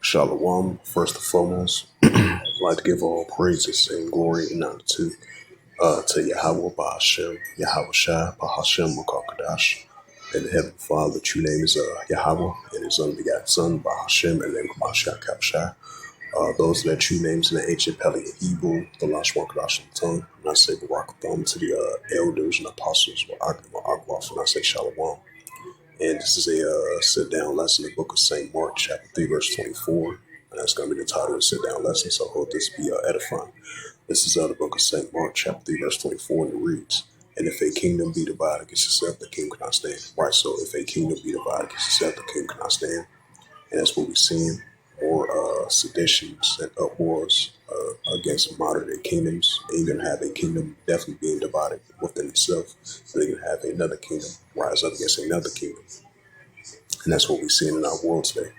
Shalom, first and foremost, I'd like to give all praises and glory and honor to Yahweh Bahashem, Yahweh Shai, Bahashem Makakadash, and the Heavenly Father. The true name is Yahweh, and His unbegotten Son, Bahashem, and then Mashiach Kapshai. Those are the true names in the ancient Paleo Hebrew, the Lashwan Kadash tongue. And I say Barakatham to the elders and apostles, Wa'akwaf, and I say Shalom. And this is a sit-down lesson in the book of St. Mark, chapter 3, verse 24. And that's going to be the title of the sit-down lesson, so I hope this be edifying. This is the book of St. Mark, chapter 3, verse 24, and it reads, "And if a kingdom be divided against itself, the king cannot stand." Right, so if a kingdom be divided against itself, the king cannot stand. And that's what we're seeing. More seditions and uproars against modern day kingdoms. And you're going to have a kingdom definitely being divided within itself. So you're going to have another kingdom rise up against another kingdom. And that's what we're seeing in our world today.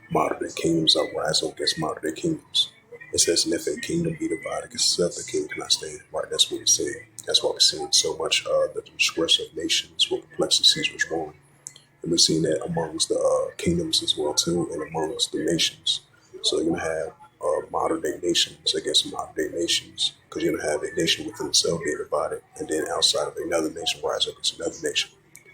Modern day kingdoms are rising up against modern day kingdoms. It says, "And if a kingdom be divided against itself, the king cannot stand." Right, that's what we're seeing. That's why we're seeing so much the distress of nations where complexities was growing. And we're seeing that amongst the kingdoms as well too, and amongst the nations. So you're gonna have modern day nations against modern day nations, because you're gonna have a nation within itself being divided, and then outside of another nation rise up against another nation.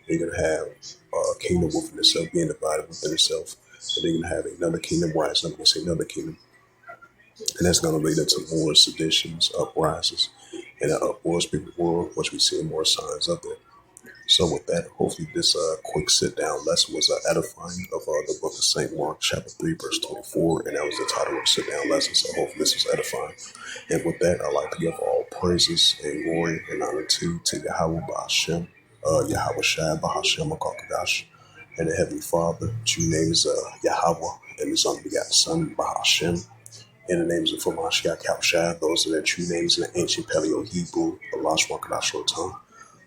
And you're gonna have a kingdom within itself being divided within itself, and then you're gonna have another kingdom rise up against another kingdom, and that's gonna lead into more seditions, uprises, and an uproars people world, which we see more signs of it. So with that, hopefully this quick sit-down lesson was edifying of the book of St. Mark, chapter 3, verse 24, and that was the title of the sit-down lesson, so hopefully this was edifying. And with that, I'd like to give all praises and glory and honor to Yahweh Bahashem, Yahweh Shai, Bahashem, Makakadash, and the Heavenly Father. True name is Yahweh, and His unbegotten Son, Bahashem. In the names of Mashiach Kapshai, those are their true names in the ancient Paleo Hebrew, the Lashwan Kadash tongue.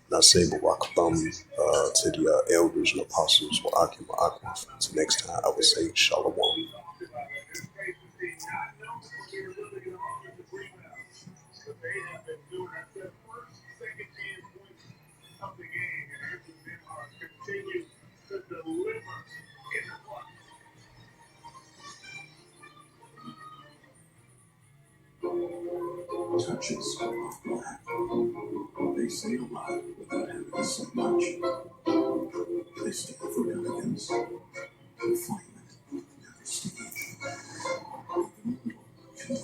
And I say Barakatham to the elders and apostles, Wa'akim Wa'akwaf. Until next time, I would say Shalom. Touches of black. They say alive without having to say much. They stand for elegance.